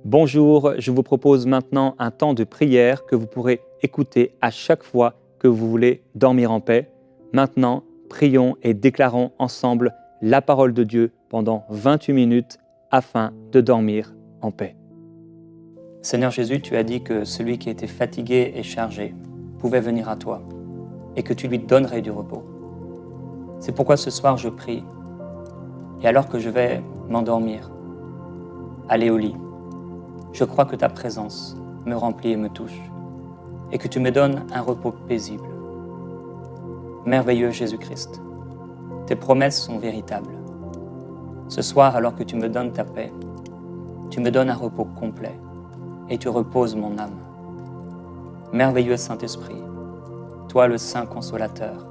Bonjour, je vous propose maintenant un temps de prière que vous pourrez écouter à chaque fois que vous voulez dormir en paix. Maintenant, prions et déclarons ensemble la parole de Dieu pendant 28 minutes afin de dormir en paix. Seigneur Jésus, tu as dit que celui qui était fatigué et chargé pouvait venir à toi et que tu lui donnerais du repos. C'est pourquoi ce soir je prie et alors que je vais m'endormir, aller au lit, je crois que ta présence me remplit et me touche, et que tu me donnes un repos paisible. Merveilleux Jésus-Christ, tes promesses sont véritables. Ce soir, alors que tu me donnes ta paix, tu me donnes un repos complet, et tu reposes mon âme. Merveilleux Saint-Esprit, toi le Saint Consolateur,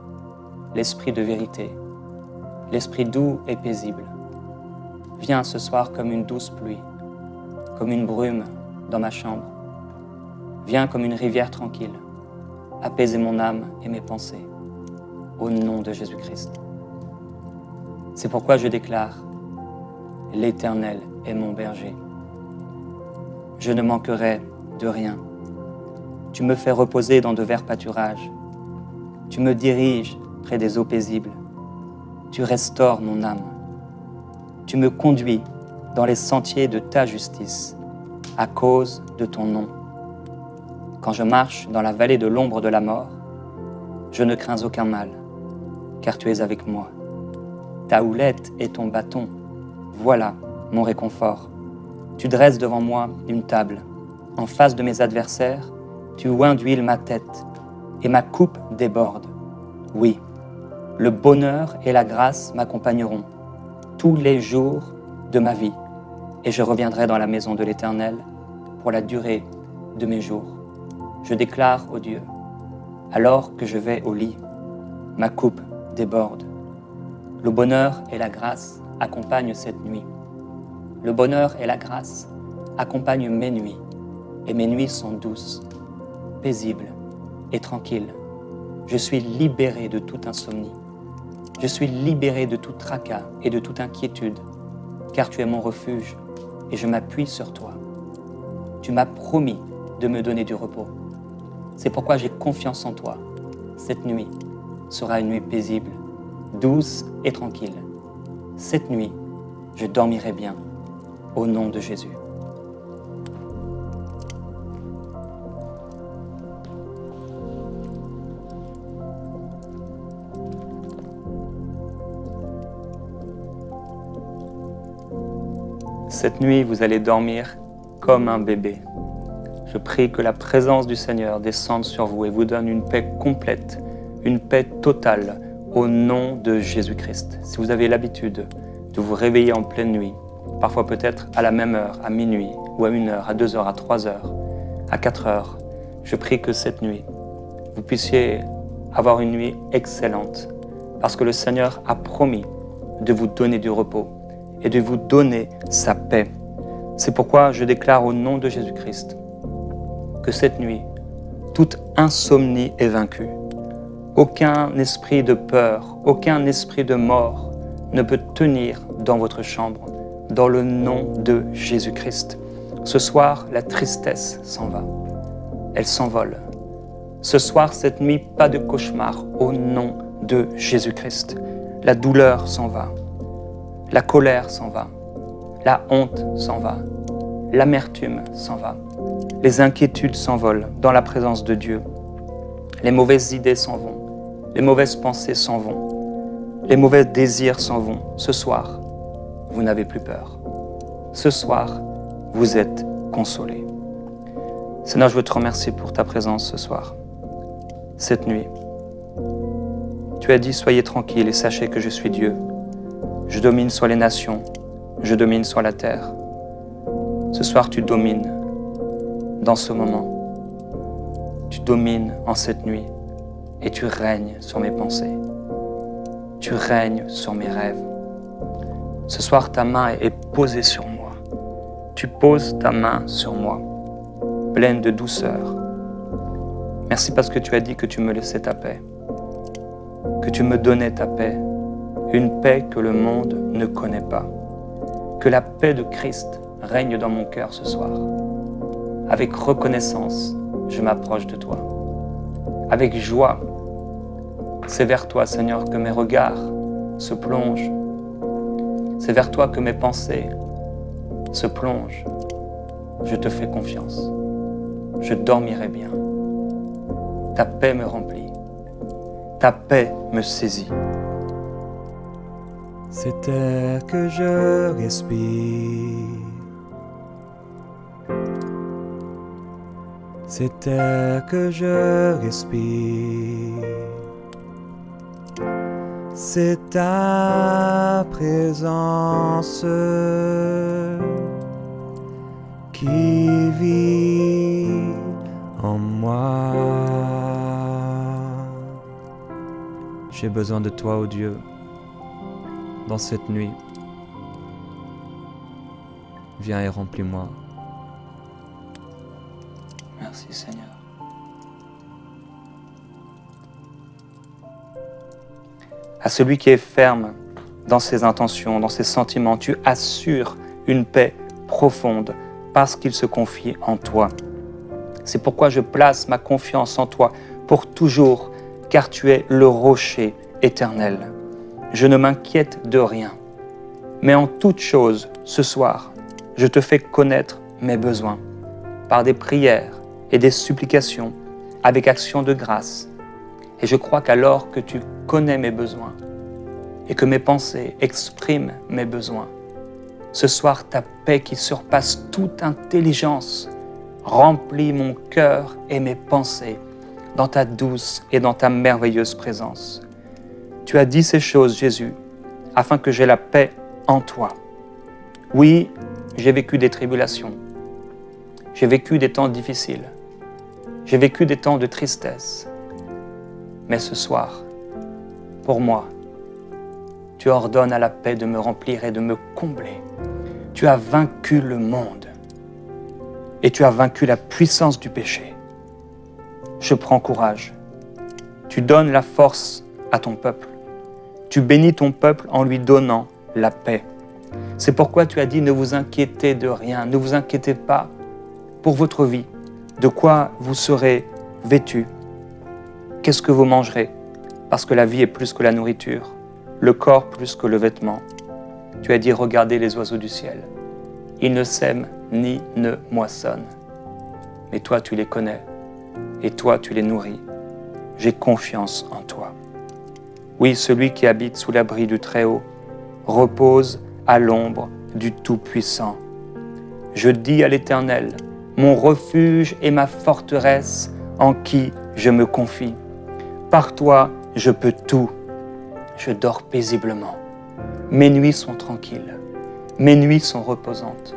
l'Esprit de vérité, l'Esprit doux et paisible, viens ce soir comme une douce pluie, comme une brume dans ma chambre. Viens comme une rivière tranquille, apaiser mon âme et mes pensées, au nom de Jésus-Christ. C'est pourquoi je déclare, l'Éternel est mon berger. Je ne manquerai de rien. Tu me fais reposer dans de verts pâturages. Tu me diriges près des eaux paisibles. Tu restaures mon âme. Tu me conduis dans les sentiers de ta justice, à cause de ton nom. Quand je marche dans la vallée de l'ombre de la mort, je ne crains aucun mal, car tu es avec moi. Ta houlette et ton bâton, voilà mon réconfort. Tu dresses devant moi une table. En face de mes adversaires, tu oins d'huile ma tête, et ma coupe déborde. Oui, le bonheur et la grâce m'accompagneront tous les jours de ma vie, et je reviendrai dans la maison de l'Éternel pour la durée de mes jours. Je déclare, ô Dieu, alors que je vais au lit, ma coupe déborde. Le bonheur et la grâce accompagnent cette nuit. Le bonheur et la grâce accompagnent mes nuits, et mes nuits sont douces, paisibles et tranquilles. Je suis libéré de toute insomnie. Je suis libéré de tout tracas et de toute inquiétude, car tu es mon refuge et je m'appuie sur toi. Tu m'as promis de me donner du repos. C'est pourquoi j'ai confiance en toi. Cette nuit sera une nuit paisible, douce et tranquille. Cette nuit, je dormirai bien, au nom de Jésus. Cette nuit, vous allez dormir comme un bébé. Je prie que la présence du Seigneur descende sur vous et vous donne une paix complète, une paix totale, au nom de Jésus-Christ. Si vous avez l'habitude de vous réveiller en pleine nuit, parfois peut-être à la même heure, à minuit, ou à 1h, à 2h, à 3h, à 4h, je prie que cette nuit, vous puissiez avoir une nuit excellente, parce que le Seigneur a promis de vous donner du repos et de vous donner sa paix. C'est pourquoi je déclare au nom de Jésus-Christ que cette nuit, toute insomnie est vaincue. Aucun esprit de peur, aucun esprit de mort ne peut tenir dans votre chambre, dans le nom de Jésus-Christ. Ce soir, la tristesse s'en va. Elle s'envole. Ce soir, cette nuit, pas de cauchemar, au nom de Jésus-Christ. La douleur s'en va. La colère s'en va, la honte s'en va, l'amertume s'en va, les inquiétudes s'envolent dans la présence de Dieu, les mauvaises idées s'en vont, les mauvaises pensées s'en vont, les mauvais désirs s'en vont. Ce soir, vous n'avez plus peur. Ce soir, vous êtes consolés. Seigneur, je veux te remercier pour ta présence ce soir, cette nuit. Tu as dit, soyez tranquilles et sachez que je suis Dieu. Je domine sur les nations, je domine sur la terre. Ce soir, tu domines dans ce moment. Tu domines en cette nuit et tu règnes sur mes pensées. Tu règnes sur mes rêves. Ce soir, ta main est posée sur moi. Tu poses ta main sur moi, pleine de douceur. Merci parce que tu as dit que tu me laissais ta paix, que tu me donnais ta paix, une paix que le monde ne connaît pas. Que la paix de Christ règne dans mon cœur ce soir. Avec reconnaissance, je m'approche de toi. Avec joie, c'est vers toi, Seigneur, que mes regards se plongent. C'est vers toi que mes pensées se plongent. Je te fais confiance. Je dormirai bien. Ta paix me remplit. Ta paix me saisit. Cet air que je respire, cet air que je respire, c'est ta présence qui vit en moi. J'ai besoin de toi, ô Dieu, dans cette nuit. Viens et remplis-moi. Merci Seigneur. À celui qui est ferme dans ses intentions, dans ses sentiments, tu assures une paix profonde parce qu'il se confie en toi. C'est pourquoi je place ma confiance en toi pour toujours, car tu es le rocher éternel. Je ne m'inquiète de rien, mais en toute chose, ce soir, je te fais connaître mes besoins par des prières et des supplications avec action de grâce. Et je crois qu'alors que tu connais mes besoins et que mes pensées expriment mes besoins, ce soir, ta paix qui surpasse toute intelligence remplit mon cœur et mes pensées dans ta douce et dans ta merveilleuse présence. Tu as dit ces choses, Jésus, afin que j'aie la paix en toi. Oui, j'ai vécu des tribulations. J'ai vécu des temps difficiles. J'ai vécu des temps de tristesse. Mais ce soir, pour moi, tu ordonnes à la paix de me remplir et de me combler. Tu as vaincu le monde et tu as vaincu la puissance du péché. Je prends courage. Tu donnes la force à ton peuple. Tu bénis ton peuple en lui donnant la paix. C'est pourquoi tu as dit, ne vous inquiétez de rien, ne vous inquiétez pas pour votre vie, de quoi vous serez vêtus. Qu'est-ce que vous mangerez? Parce que la vie est plus que la nourriture, le corps plus que le vêtement. Tu as dit, regardez les oiseaux du ciel. Ils ne sèment ni ne moissonnent. Mais toi, tu les connais et toi, tu les nourris. J'ai confiance en toi. Oui, celui qui habite sous l'abri du Très-Haut repose à l'ombre du Tout-Puissant. Je dis à l'Éternel, mon refuge et ma forteresse en qui je me confie. Par toi, je peux tout. Je dors paisiblement. Mes nuits sont tranquilles. Mes nuits sont reposantes.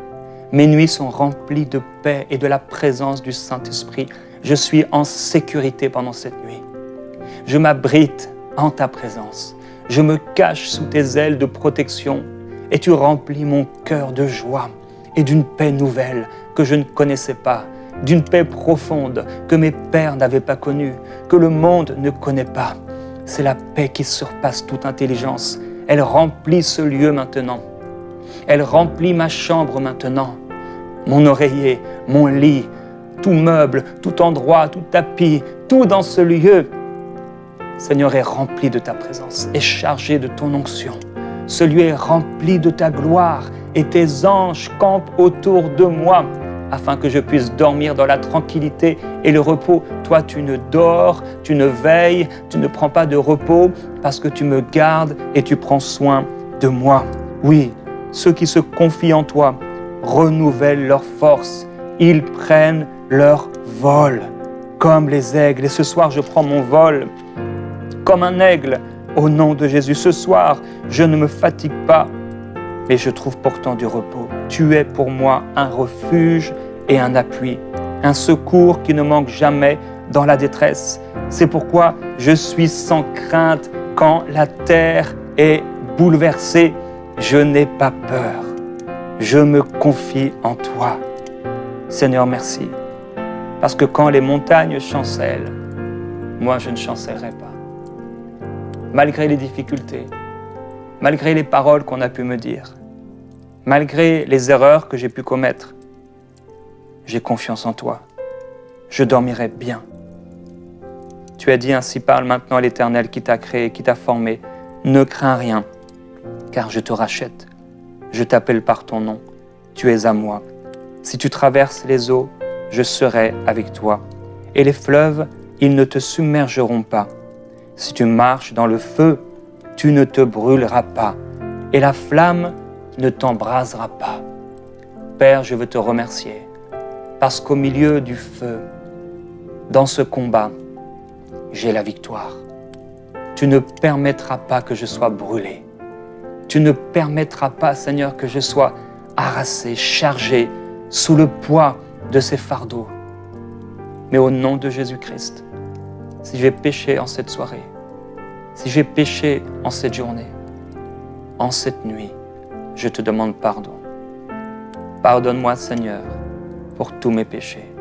Mes nuits sont remplies de paix et de la présence du Saint-Esprit. Je suis en sécurité pendant cette nuit. Je m'abrite en ta présence. Je me cache sous tes ailes de protection et tu remplis mon cœur de joie et d'une paix nouvelle que je ne connaissais pas, d'une paix profonde que mes pères n'avaient pas connue, que le monde ne connaît pas. C'est la paix qui surpasse toute intelligence. Elle remplit ce lieu maintenant. Elle remplit ma chambre maintenant. Mon oreiller, mon lit, tout meuble, tout endroit, tout tapis, tout dans ce lieu, Seigneur, est rempli de ta présence, est chargé de ton onction. Ce lieu est rempli de ta gloire et tes anges campent autour de moi afin que je puisse dormir dans la tranquillité et le repos. Toi, tu ne dors, tu ne veilles, tu ne prends pas de repos parce que tu me gardes et tu prends soin de moi. Oui, ceux qui se confient en toi renouvellent leur force. Ils prennent leur vol comme les aigles. Et ce soir, je prends mon vol comme un aigle au nom de Jésus. Ce soir, je ne me fatigue pas, mais je trouve pourtant du repos. Tu es pour moi un refuge et un appui, un secours qui ne manque jamais dans la détresse. C'est pourquoi je suis sans crainte quand la terre est bouleversée. Je n'ai pas peur. Je me confie en toi. Seigneur, merci. Parce que quand les montagnes chancellent, moi je ne chancellerai pas. Malgré les difficultés, malgré les paroles qu'on a pu me dire, malgré les erreurs que j'ai pu commettre, j'ai confiance en toi. Je dormirai bien. Tu as dit ainsi parle maintenant l'Éternel qui t'a créé, qui t'a formé. Ne crains rien, car je te rachète. Je t'appelle par ton nom. Tu es à moi. Si tu traverses les eaux, je serai avec toi. Et les fleuves, ils ne te submergeront pas. Si tu marches dans le feu, tu ne te brûleras pas. Et la flamme ne t'embrasera pas. Père, je veux te remercier, parce qu'au milieu du feu, dans ce combat, j'ai la victoire. Tu ne permettras pas que je sois brûlé. Tu ne permettras pas, Seigneur, que je sois harassé, chargé, sous le poids de ces fardeaux. Mais au nom de Jésus-Christ, si j'ai péché en cette soirée, si j'ai péché en cette journée, en cette nuit, je te demande pardon. Pardonne-moi, Seigneur, pour tous mes péchés.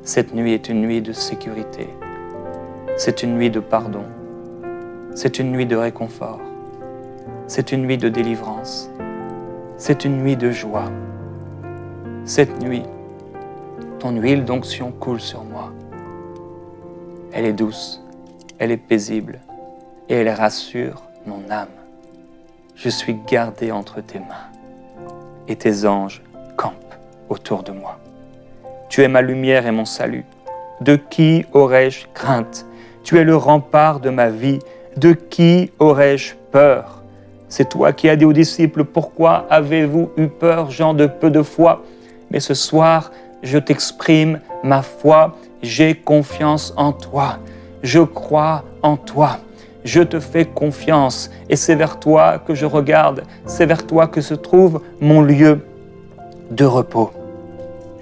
Cette nuit est une nuit de sécurité. C'est une nuit de pardon. C'est une nuit de réconfort. C'est une nuit de délivrance. C'est une nuit de joie. Cette nuit, ton huile d'onction coule sur moi. Elle est douce, elle est paisible et elle rassure mon âme. Je suis gardé entre tes mains et tes anges campent autour de moi. Tu es ma lumière et mon salut. De qui aurais-je crainte? Tu es le rempart de ma vie. De qui aurais-je peur? C'est toi qui as dit aux disciples, pourquoi avez-vous eu peur, gens de peu de foi? Mais ce soir, je t'exprime ma foi, j'ai confiance en toi, je crois en toi, je te fais confiance et c'est vers toi que je regarde, c'est vers toi que se trouve mon lieu de repos.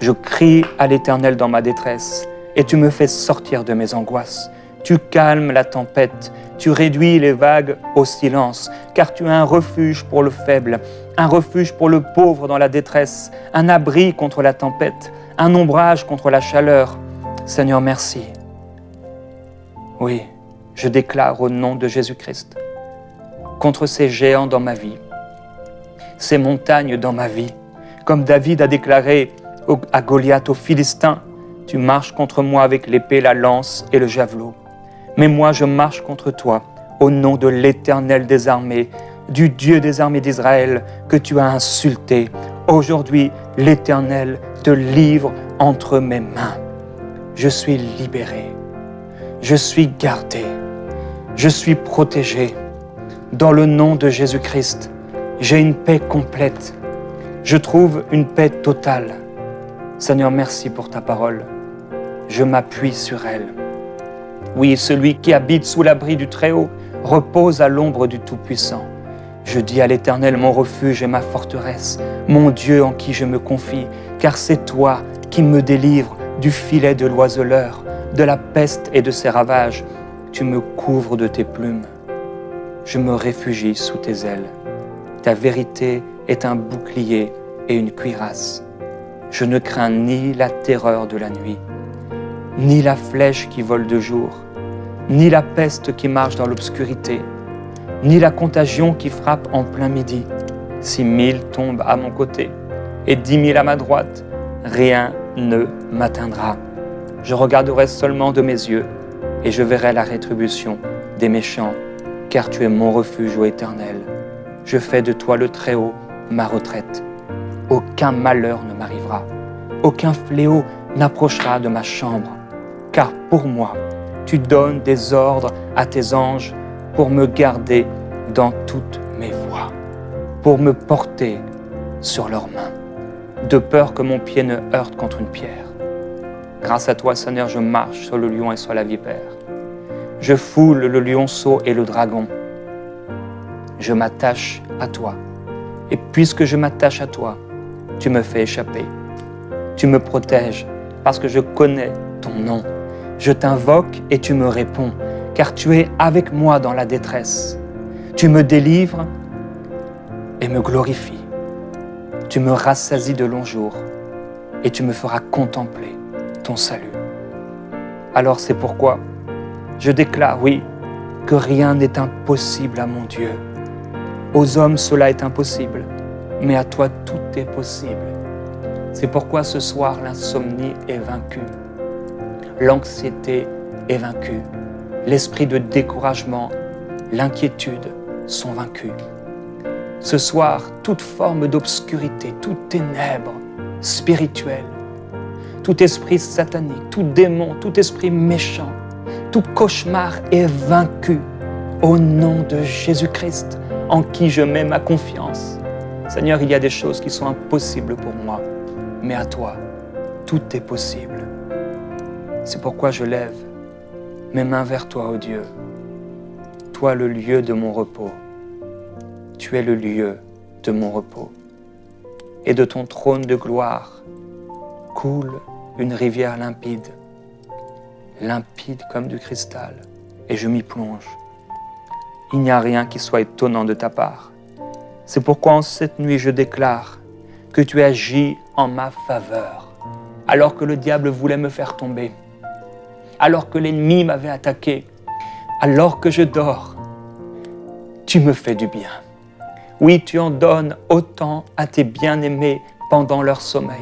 Je crie à l'Éternel dans ma détresse et tu me fais sortir de mes angoisses. Tu calmes la tempête, tu réduis les vagues au silence, car tu es un refuge pour le faible, un refuge pour le pauvre dans la détresse, un abri contre la tempête, un ombrage contre la chaleur. Seigneur, merci. Oui, je déclare au nom de Jésus-Christ, contre ces géants dans ma vie, ces montagnes dans ma vie, comme David a déclaré à Goliath, aux Philistins, tu marches contre moi avec l'épée, la lance et le javelot. Mais moi, je marche contre toi au nom de l'Éternel des armées, du Dieu des armées d'Israël que tu as insulté. Aujourd'hui, l'Éternel te livre entre mes mains. Je suis libéré, je suis gardé, je suis protégé. Dans le nom de Jésus-Christ, j'ai une paix complète. Je trouve une paix totale. Seigneur, merci pour ta parole. Je m'appuie sur elle. Oui, celui qui habite sous l'abri du Très-Haut repose à l'ombre du Tout-Puissant. Je dis à l'Éternel, mon refuge et ma forteresse, mon Dieu en qui je me confie, car c'est toi qui me délivres du filet de l'oiseleur, de la peste et de ses ravages. Tu me couvres de tes plumes. Je me réfugie sous tes ailes. Ta vérité est un bouclier et une cuirasse. Je ne crains ni la terreur de la nuit, ni la flèche qui vole de jour, ni la peste qui marche dans l'obscurité, ni la contagion qui frappe en plein midi. Si 1000 tombent à mon côté et 10 000 à ma droite, rien ne m'atteindra. Je regarderai seulement de mes yeux et je verrai la rétribution des méchants, car tu es mon refuge, ô Éternel. Je fais de toi le Très-Haut ma retraite. Aucun malheur ne m'arrivera, aucun fléau n'approchera de ma chambre, car pour moi, tu donnes des ordres à tes anges pour me garder dans toutes mes voies, pour me porter sur leurs mains, de peur que mon pied ne heurte contre une pierre. Grâce à toi, Seigneur, je marche sur le lion et sur la vipère. Je foule le lionceau et le dragon. Je m'attache à toi. Et puisque je m'attache à toi, tu me fais échapper. Tu me protèges parce que je connais ton nom. Je t'invoque et tu me réponds, car tu es avec moi dans la détresse. Tu me délivres et me glorifies. Tu me rassasies de longs jours et tu me feras contempler ton salut. Alors c'est pourquoi je déclare, oui, que rien n'est impossible à mon Dieu. Aux hommes, cela est impossible, mais à toi tout est possible. C'est pourquoi ce soir l'insomnie est vaincue, l'anxiété est vaincue, l'esprit de découragement, l'inquiétude sont vaincus. Ce soir, toute forme d'obscurité, toute ténèbre spirituelle, tout esprit satanique, tout démon, tout esprit méchant, tout cauchemar est vaincu au nom de Jésus-Christ, en qui je mets ma confiance. Seigneur, il y a des choses qui sont impossibles pour moi, mais à toi, tout est possible. C'est pourquoi je lève mes mains vers toi, ô Dieu. Toi, le lieu de mon repos. Tu es le lieu de mon repos. Et de ton trône de gloire coule une rivière limpide, limpide comme du cristal, et je m'y plonge. Il n'y a rien qui soit étonnant de ta part. C'est pourquoi en cette nuit je déclare que tu agis en ma faveur, alors que le diable voulait me faire tomber, alors que l'ennemi m'avait attaqué, alors que je dors. Tu me fais du bien. Oui, tu en donnes autant à tes bien-aimés pendant leur sommeil.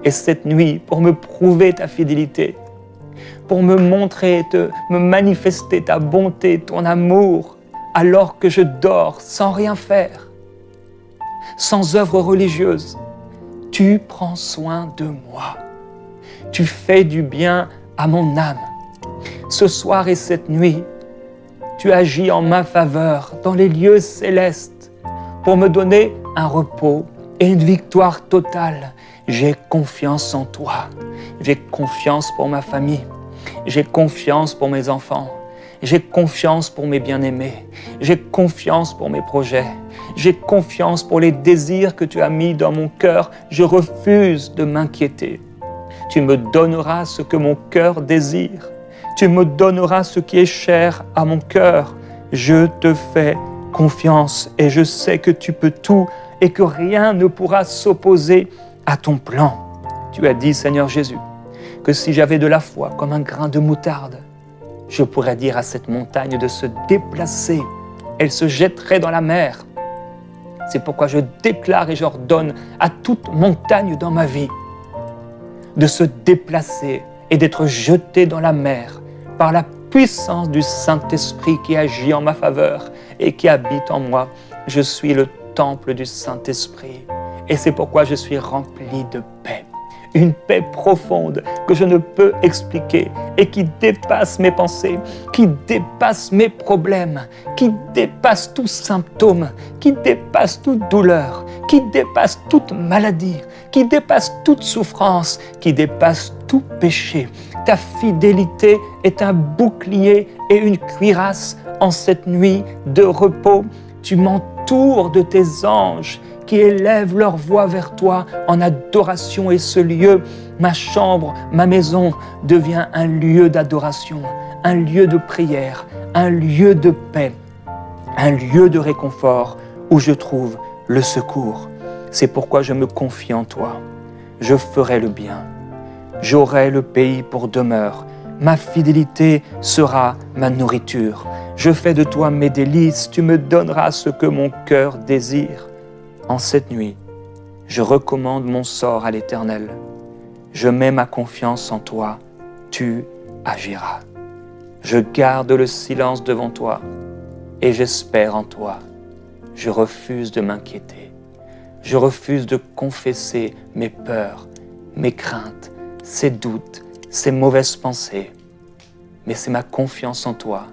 Et cette nuit, pour me prouver ta fidélité, pour me montrer, me manifester ta bonté, ton amour, alors que je dors sans rien faire, sans œuvre religieuse, tu prends soin de moi. Tu fais du bien à mon âme. Ce soir et cette nuit, tu agis en ma faveur dans les lieux célestes pour me donner un repos et une victoire totale. J'ai confiance en toi. J'ai confiance pour ma famille. J'ai confiance pour mes enfants. J'ai confiance pour mes bien-aimés. J'ai confiance pour mes projets. J'ai confiance pour les désirs que tu as mis dans mon cœur. Je refuse de m'inquiéter. Tu me donneras ce que mon cœur désire. Tu me donneras ce qui est cher à mon cœur. Je te fais confiance et je sais que tu peux tout et que rien ne pourra s'opposer à ton plan. Tu as dit, Seigneur Jésus, que si j'avais de la foi comme un grain de moutarde, je pourrais dire à cette montagne de se déplacer. Elle se jetterait dans la mer. C'est pourquoi je déclare et j'ordonne à toute montagne dans ma vie de se déplacer et d'être jetée dans la mer par la puissance du Saint-Esprit qui agit en ma faveur et qui habite en moi. Je suis le temple du Saint-Esprit et c'est pourquoi je suis rempli de paix. Une paix profonde que je ne peux expliquer et qui dépasse mes pensées, qui dépasse mes problèmes, qui dépasse tout symptôme, qui dépasse toute douleur, qui dépasse toute maladie, qui dépasse toute souffrance, qui dépasse tout péché. Ta fidélité est un bouclier et une cuirasse en cette nuit de repos. Tu m'entoures de tes anges qui élèvent leur voix vers toi en adoration et ce lieu, ma chambre, ma maison, devient un lieu d'adoration, un lieu de prière, un lieu de paix, un lieu de réconfort où je trouve le secours. C'est pourquoi je me confie en toi. Je ferai le bien. J'aurai le pays pour demeure. Ma fidélité sera ma nourriture. Je fais de toi mes délices. Tu me donneras ce que mon cœur désire. En cette nuit, je recommande mon sort à l'Éternel. Je mets ma confiance en toi. Tu agiras. Je garde le silence devant toi et j'espère en toi. Je refuse de m'inquiéter. Je refuse de confesser mes peurs, mes craintes, ces doutes, ces mauvaises pensées. Mais c'est ma confiance en toi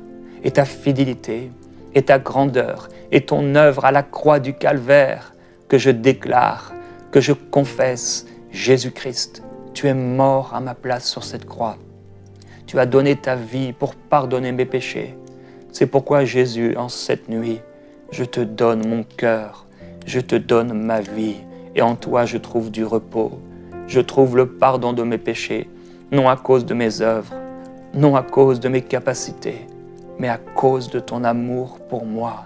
et ta fidélité et ta grandeur et ton œuvre à la croix du calvaire que je déclare, que je confesse, Jésus-Christ, tu es mort à ma place sur cette croix. Tu as donné ta vie pour pardonner mes péchés. C'est pourquoi Jésus, en cette nuit, je te donne mon cœur, je te donne ma vie et en toi je trouve du repos. Je trouve le pardon de mes péchés, non à cause de mes œuvres, non à cause de mes capacités, mais à cause de ton amour pour moi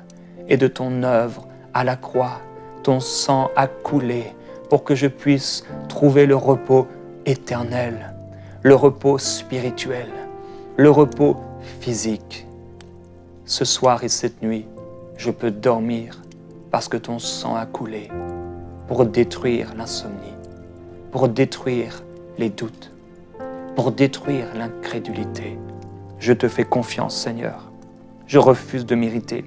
et de ton œuvre à la croix. Ton sang a coulé pour que je puisse trouver le repos éternel, le repos spirituel, le repos physique. Ce soir et cette nuit, je peux dormir parce que ton sang a coulé. pour détruire l'insomnie, pour détruire les doutes, pour détruire l'incrédulité. Je te fais confiance, Seigneur. Je refuse de m'irriter.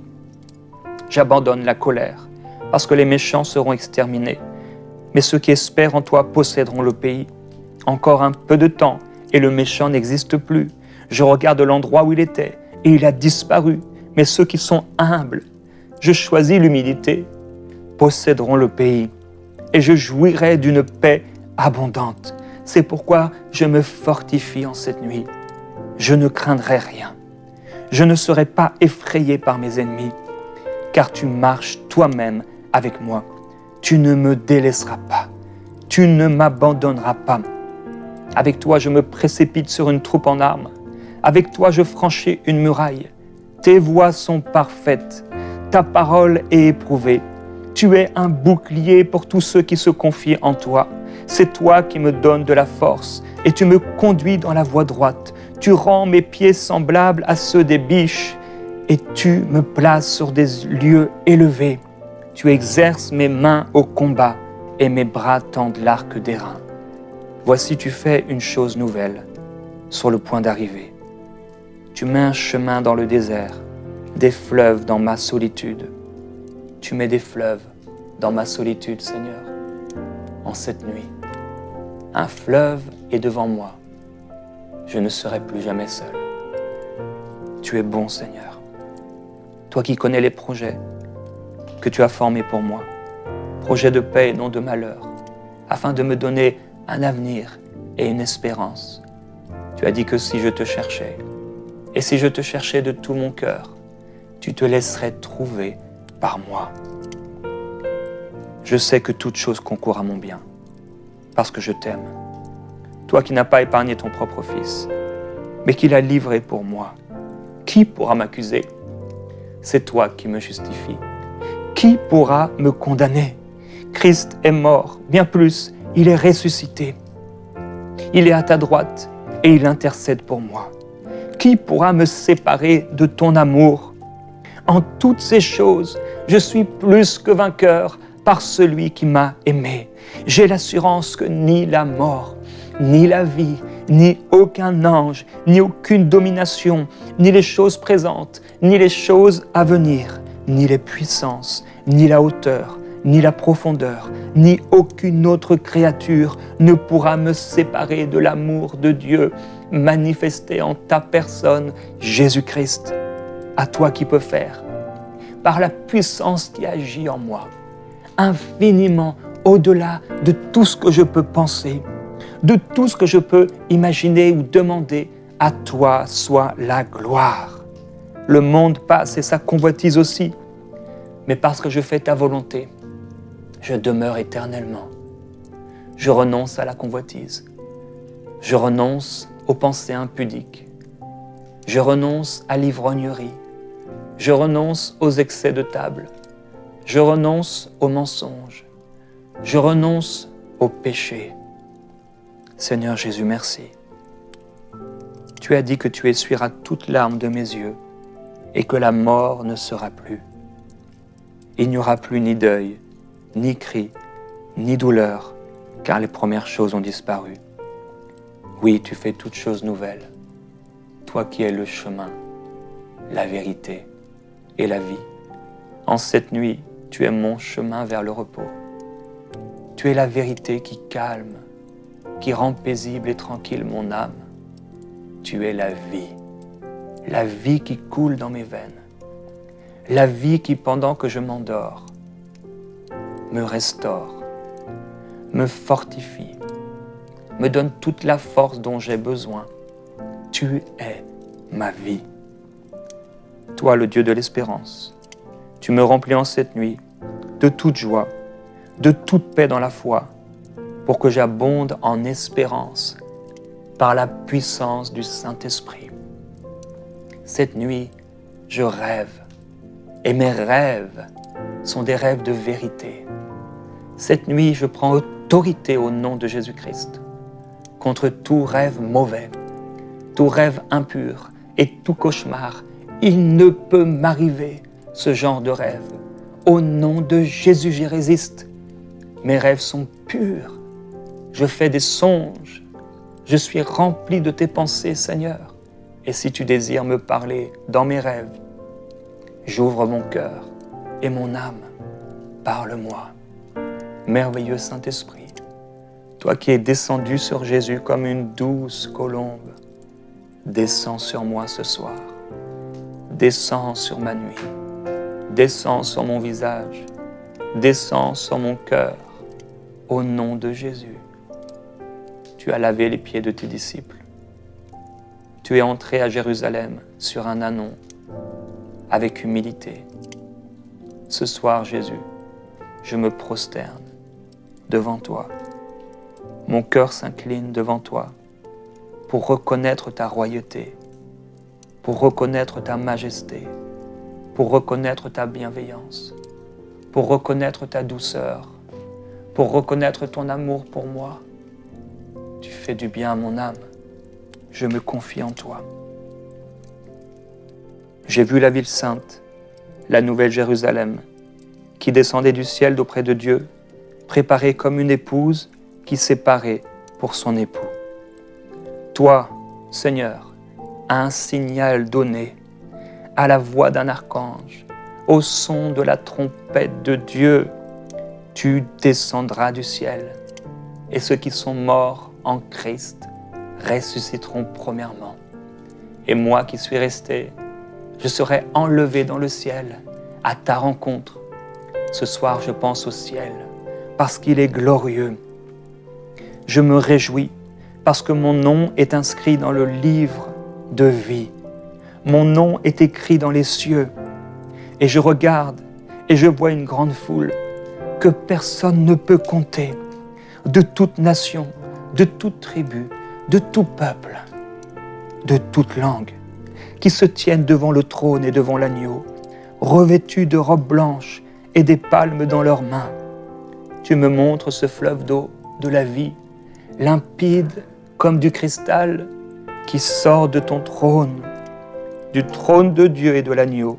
J'abandonne la colère, parce que les méchants seront exterminés. Mais ceux qui espèrent en toi posséderont le pays. Encore un peu de temps, et le méchant n'existe plus. Je regarde l'endroit où il était, et il a disparu. Mais ceux qui sont humbles, je choisis l'humilité, posséderont le pays. Et je jouirai d'une paix abondante. C'est pourquoi je me fortifie en cette nuit. Je ne craindrai rien. Je ne serai pas effrayé par mes ennemis, car tu marches toi-même avec moi. Tu ne me délaisseras pas. Tu ne m'abandonneras pas. Avec toi, je me précipite sur une troupe en armes. Avec toi, je franchis une muraille. Tes voies sont parfaites. Ta parole est éprouvée. Tu es un bouclier pour tous ceux qui se confient en toi. C'est toi qui me donnes de la force et tu me conduis dans la voie droite. Tu rends mes pieds semblables à ceux des biches et tu me places sur des lieux élevés. Tu exerces mes mains au combat et mes bras tendent l'arc d'airain. Voici, tu fais une chose nouvelle, sur le point d'arriver. Tu mets un chemin dans le désert, des fleuves dans ma solitude. Tu mets des fleuves dans ma solitude, Seigneur, en cette nuit. Un fleuve est devant moi. Je ne serai plus jamais seul. Tu es bon, Seigneur. Toi qui connais les projets que tu as formés pour moi, projets de paix et non de malheur, afin de me donner un avenir et une espérance. Tu as dit que si je te cherchais, et si je te cherchais de tout mon cœur, tu te laisserais trouver par moi. Je sais que toute chose concourt à mon bien, parce que je t'aime. Toi qui n'as pas épargné ton propre Fils, mais qui l'as livré pour moi. Qui pourra m'accuser? C'est toi qui me justifies. Qui pourra me condamner? Christ est mort, bien plus, il est ressuscité. Il est à ta droite et il intercède pour moi. Qui pourra me séparer de ton amour? En toutes ces choses, je suis plus que vainqueur par celui qui m'a aimé. J'ai l'assurance que ni la mort, ni la vie, ni aucun ange, ni aucune domination, ni les choses présentes, ni les choses à venir, ni les puissances, ni la hauteur, ni la profondeur, ni aucune autre créature ne pourra me séparer de l'amour de Dieu manifesté en ta personne, Jésus-Christ. À toi qui peux faire, par la puissance qui agit en moi, infiniment au-delà de tout ce que je peux penser, de tout ce que je peux imaginer ou demander, à toi soit la gloire. Le monde passe et sa convoitise aussi, mais parce que je fais ta volonté, je demeure éternellement. Je renonce à la convoitise. Je renonce aux pensées impudiques. Je renonce à l'ivrognerie. Je renonce aux excès de table. Je renonce aux mensonges. Je renonce au péché. Seigneur Jésus, merci. Tu as dit que tu essuieras toute larme de mes yeux et que la mort ne sera plus. Il n'y aura plus ni deuil, ni cri, ni douleur, car les premières choses ont disparu. Oui, tu fais toutes choses nouvelles, toi qui es le chemin, la vérité et la vie. En cette nuit, tu es mon chemin vers le repos. Tu es la vérité qui calme, qui rend paisible et tranquille mon âme. Tu es la vie qui coule dans mes veines, la vie qui, pendant que je m'endors, me restaure, me fortifie, me donne toute la force dont j'ai besoin. Tu es ma vie. Toi, le Dieu de l'espérance, tu me remplis en cette nuit de toute joie, de toute paix dans la foi, pour que j'abonde en espérance par la puissance du Saint-Esprit. Cette nuit, je rêve, et mes rêves sont des rêves de vérité. Cette nuit, je prends autorité au nom de Jésus-Christ contre tout rêve mauvais, tout rêve impur et tout cauchemar. Il ne peut m'arriver ce genre de rêve. Au nom de Jésus, j'y résiste. Mes rêves sont purs. Je fais des songes. Je suis rempli de tes pensées, Seigneur. Et si tu désires me parler dans mes rêves, j'ouvre mon cœur et mon âme. Parle-moi. Merveilleux Saint-Esprit, toi qui es descendu sur Jésus comme une douce colombe, descends sur moi ce soir. Descends sur ma nuit. Descends sur mon visage. Descends sur mon cœur. Au nom de Jésus. Tu as lavé les pieds de tes disciples. Tu es entré à Jérusalem sur un ânon, avec humilité. Ce soir, Jésus, je me prosterne devant toi. Mon cœur s'incline devant toi pour reconnaître ta royauté, pour reconnaître ta majesté, pour reconnaître ta bienveillance, pour reconnaître ta douceur, pour reconnaître ton amour pour moi. Tu fais du bien à mon âme. Je me confie en toi. J'ai vu la ville sainte, la nouvelle Jérusalem, qui descendait du ciel d'auprès de Dieu, préparée comme une épouse qui s'est parée pour son époux. Toi, Seigneur, à un signal donné, à la voix d'un archange, au son de la trompette de Dieu, tu descendras du ciel, et ceux qui sont morts en Christ ressusciteront premièrement. Et moi qui suis resté, je serai enlevé dans le ciel à ta rencontre. Ce soir, je pense au ciel parce qu'il est glorieux. Je me réjouis parce que mon nom est inscrit dans le livre de vie. Mon nom est écrit dans les cieux. Et je regarde et je vois une grande foule que personne ne peut compter, de toute nation, de toute tribu, de tout peuple, de toute langue, qui se tiennent devant le trône et devant l'agneau, revêtus de robes blanches et des palmes dans leurs mains. Tu me montres ce fleuve d'eau de la vie, limpide comme du cristal, qui sort de ton trône, du trône de Dieu et de l'agneau.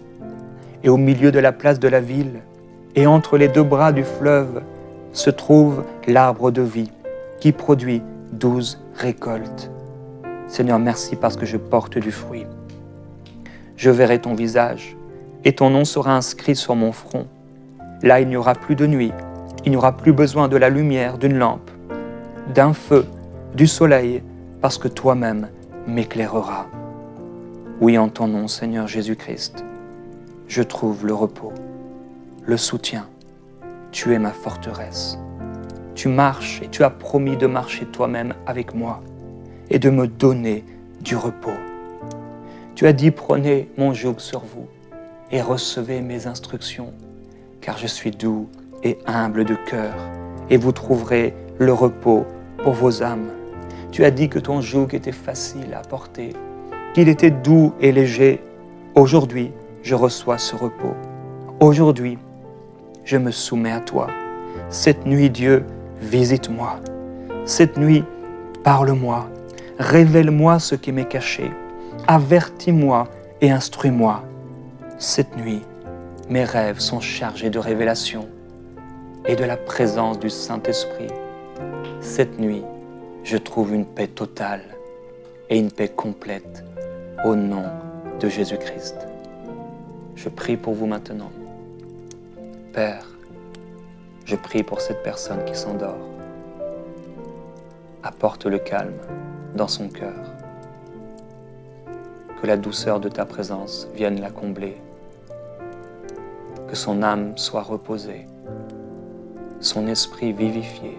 Et au milieu de la place de la ville, et entre les deux bras du fleuve, se trouve l'arbre de vie, qui produit 12 récoltes. Seigneur, merci parce que je porte du fruit. Je verrai ton visage, et ton nom sera inscrit sur mon front. Là, il n'y aura plus de nuit, il n'y aura plus besoin de la lumière d'une lampe, d'un feu, du soleil, parce que toi-même m'éclaireras. Oui, en ton nom, Seigneur Jésus-Christ, je trouve le repos, le soutien. Tu es ma forteresse. Tu marches et tu as promis de marcher toi-même avec moi et de me donner du repos. Tu as dit, prenez mon joug sur vous et recevez mes instructions, car je suis doux et humble de cœur, et vous trouverez le repos pour vos âmes. Tu as dit que ton joug était facile à porter, qu'il était doux et léger. Aujourd'hui, je reçois ce repos. Aujourd'hui, je me soumets à toi. Cette nuit, Dieu, visite-moi. Cette nuit, parle-moi. Révèle-moi ce qui m'est caché. Avertis-moi et instruis-moi. Cette nuit, mes rêves sont chargés de révélations et de la présence du Saint-Esprit. Cette nuit, je trouve une paix totale et une paix complète au nom de Jésus-Christ. Je prie pour vous maintenant. Père, je prie pour cette personne qui s'endort. Apporte le calme dans son cœur. Que la douceur de ta présence vienne la combler. Que son âme soit reposée, son esprit vivifié,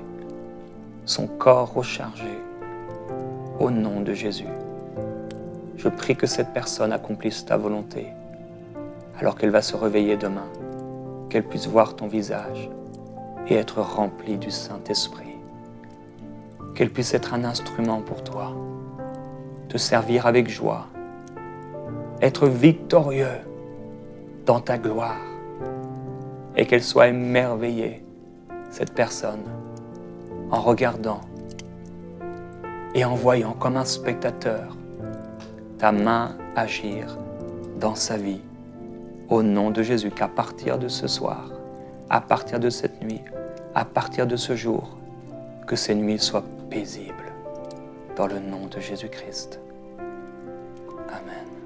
son corps rechargé. Au nom de Jésus, je prie que cette personne accomplisse ta volonté, alors qu'elle va se réveiller demain, qu'elle puisse voir ton visage et être remplie du Saint-Esprit, qu'elle puisse être un instrument pour toi, te servir avec joie, être victorieux dans ta gloire, et qu'elle soit émerveillée, cette personne, en regardant et en voyant comme un spectateur ta main agir dans sa vie. Au nom de Jésus, qu'à partir de ce soir, à partir de cette nuit, à partir de ce jour, que ces nuits soient paisibles. Dans le nom de Jésus-Christ. Amen.